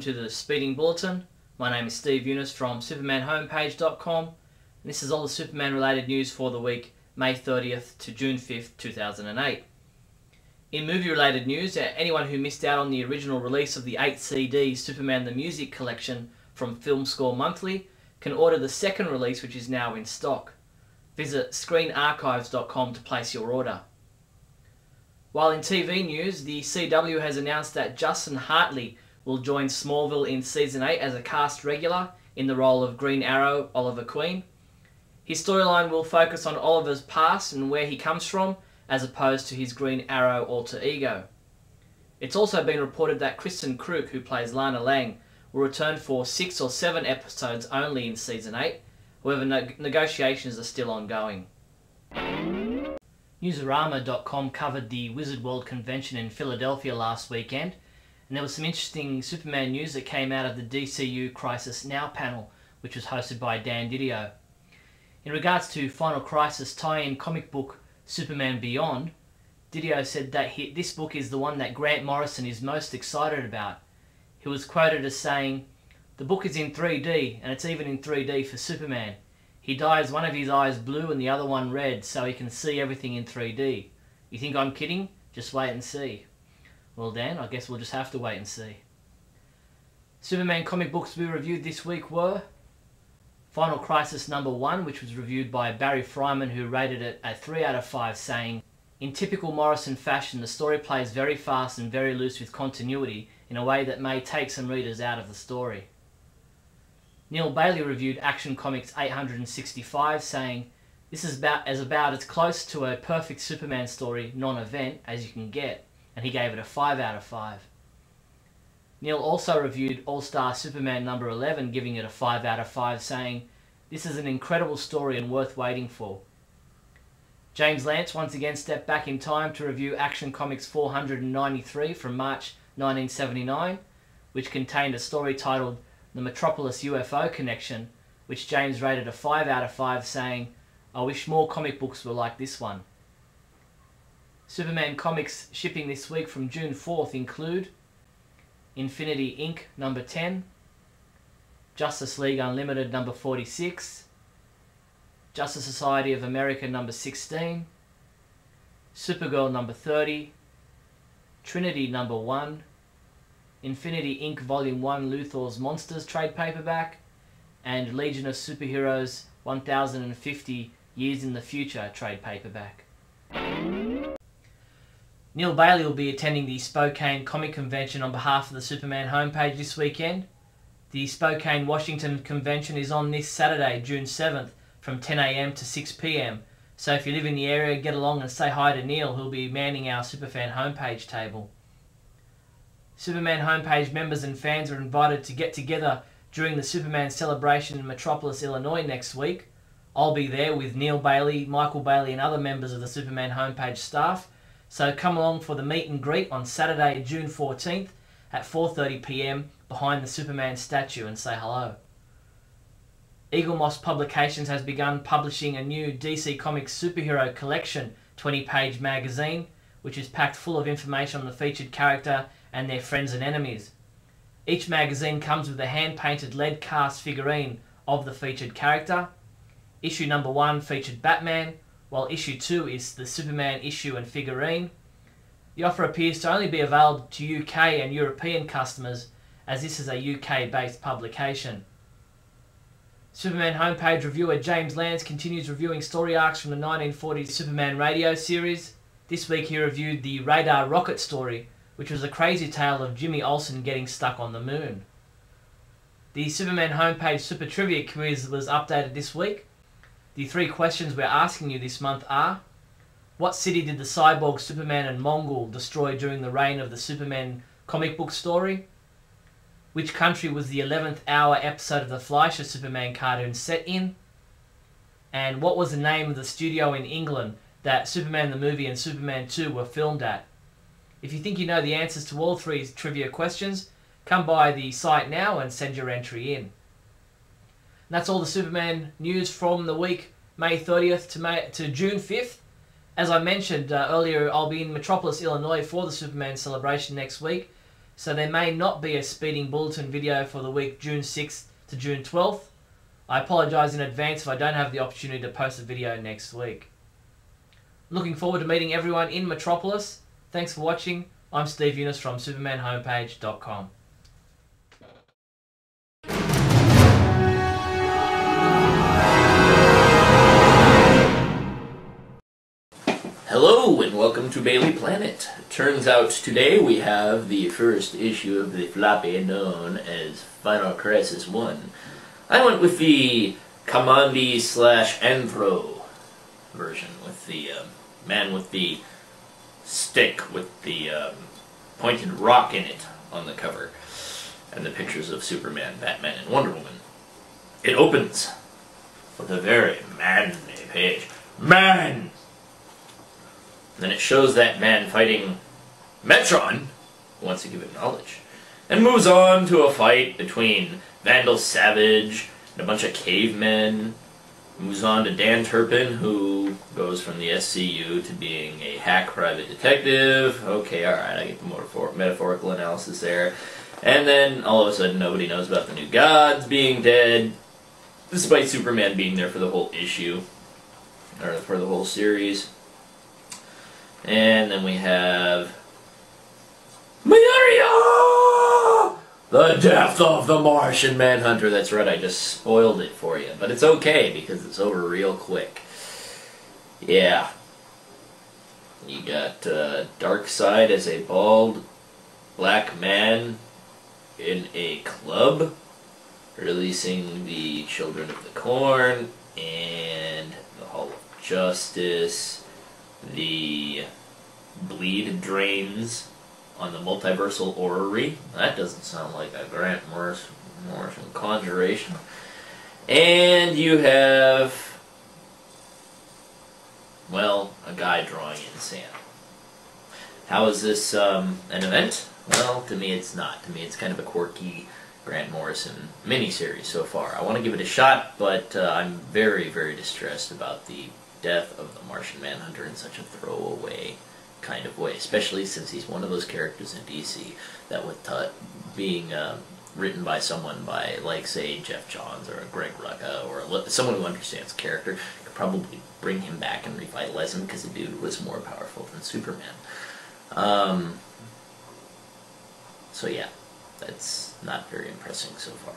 welcome to the Speeding Bulletin. My name is Steve Younis from supermanhomepage.com, and this is all the Superman related news for the week May 30th to June 5th, 2008. In movie related news, anyone who missed out on the original release of the 8-CD Superman the Music collection from Film Score Monthly can order the second release, which is now in stock. Visit screenarchives.com to place your order. While in TV news, the CW has announced that Justin Hartley will join Smallville in Season 8 as a cast regular in the role of Green Arrow Oliver Queen. His storyline will focus on Oliver's past and where he comes from, as opposed to his Green Arrow alter ego. It's also been reported that Kristen Kruk, who plays Lana Lang, will return for 6 or 7 episodes only in Season 8, however negotiations are still ongoing. Newsarama.com covered the Wizard World Convention in Philadelphia last weekend, and there was some interesting Superman news that came out of the DCU Crisis Now panel, which was hosted by Dan Didio. In regards to Final Crisis tie-in comic book Superman Beyond, Didio said that this book is the one that Grant Morrison is most excited about. He was quoted as saying, "The book is in 3D, and it's even in 3D for Superman. He dyes one of his eyes blue and the other one red so he can see everything in 3D. You think I'm kidding? Just wait and see." Well Dan, I guess we'll just have to wait and see. Superman comic books we reviewed this week were Final Crisis #1, which was reviewed by Barry Fryman, who rated it a 3 out of 5, saying, "In typical Morrison fashion, the story plays very fast and very loose with continuity in a way that may take some readers out of the story." Neal Bailey reviewed Action Comics 865, saying, "This is about as close to a perfect Superman story, non-event, as you can get," and he gave it a 5 out of 5. Neal also reviewed All-Star Superman #11, giving it a 5 out of 5, saying, "This is an incredible story and worth waiting for." James Lance once again stepped back in time to review Action Comics 493 from March 1979, which contained a story titled The Metropolis UFO Connection, which James rated a 5 out of 5, saying, "I wish more comic books were like this one." Superman comics shipping this week from June 4th include Infinity Inc. #10, Justice League Unlimited #46, Justice Society of America #16, Supergirl #30, Trinity #1, Infinity Inc. Volume 1 Luthor's Monsters trade paperback, and Legion of Superheroes 1050 Years in the Future trade paperback. Neal Bailey will be attending the Spokane Comic Convention on behalf of the Superman homepage this weekend. The Spokane, Washington convention is on this Saturday, June 7th, from 10 AM to 6 PM, so if you live in the area, get along and say hi to Neal, who'll be manning our Superfan homepage table. Superman homepage members and fans are invited to get together during the Superman celebration in Metropolis, Illinois next week. I'll be there with Neal Bailey, Michael Bailey and other members of the Superman homepage staff, so come along for the meet and greet on Saturday, June 14th at 4:30 PM behind the Superman statue and say hello. Eagle Moss Publications has begun publishing a new DC Comics superhero collection 20-page magazine, which is packed full of information on the featured character and their friends and enemies. Each magazine comes with a hand-painted lead cast figurine of the featured character. Issue #1 featured Batman, while issue 2 is the Superman issue and figurine. The offer appears to only be available to UK and European customers, as this is a UK-based publication. Superman homepage reviewer James Lance continues reviewing story arcs from the 1940s Superman radio series. This week he reviewed the Radar Rocket story, which was a crazy tale of Jimmy Olsen getting stuck on the moon. The Superman homepage Super Trivia quiz was updated this week. The 3 questions we're asking you this month are: what city did the cyborg Superman and Mongol destroy during the reign of the Superman comic book story? Which country was the 11th hour episode of the Fleischer Superman cartoon set in? And what was the name of the studio in England that Superman the movie and Superman 2 were filmed at? If you think you know the answers to all 3 trivia questions, come by the site now and send your entry in. And that's all the Superman news from the week May 30th to June 5th. As I mentioned earlier, I'll be in Metropolis, Illinois for the Superman celebration next week, so there may not be a Speeding Bulletin video for the week June 6th to June 12th. I apologise in advance if I don't have the opportunity to post a video next week. Looking forward to meeting everyone in Metropolis. Thanks for watching. I'm Steve Younis from SupermanHomepage.com. Hello and welcome to Bailey Planet. Turns out today we have the first issue of the floppy known as Final Crisis 1. I went with the Commandi/Anthro version, with the man with the stick with the pointed rock in it on the cover, and the pictures of Superman, Batman, and Wonder Woman. It opens with a very manly page. Man! Then it shows that man fighting Metron, who wants to give him knowledge, and moves on to a fight between Vandal Savage and a bunch of cavemen. Moves on to Dan Turpin, who goes from the SCU to being a hack private detective. Okay, alright, I get the metaphorical analysis there. And then, all of a sudden, nobody knows about the New Gods being dead, despite Superman being there for the whole issue, or for the whole series. And then we have Maria! The death of the Martian Manhunter. That's right, I just spoiled it for you. But it's okay, because it's over real quick. Yeah. You got Darkseid as a bald black man in a club, releasing the Children of the Corn, and the Hall of Justice, the bleed drains on the multiversal orrery. That doesn't sound like a Grant Morrison conjuration. And you have, well, a guy drawing in sand. How is this an event? Well, to me it's not. To me it's kind of a quirky Grant Morrison miniseries so far. I want to give it a shot, but I'm very, very distressed about the death of the Martian Manhunter in such a throwaway kind of way, especially since he's one of those characters in DC that with being written by someone by, like, say, Jeff Johns or a Greg Rucka or someone who understands the character, could probably bring him back and revitalize him, because the dude was more powerful than Superman. So yeah, that's not very impressive so far.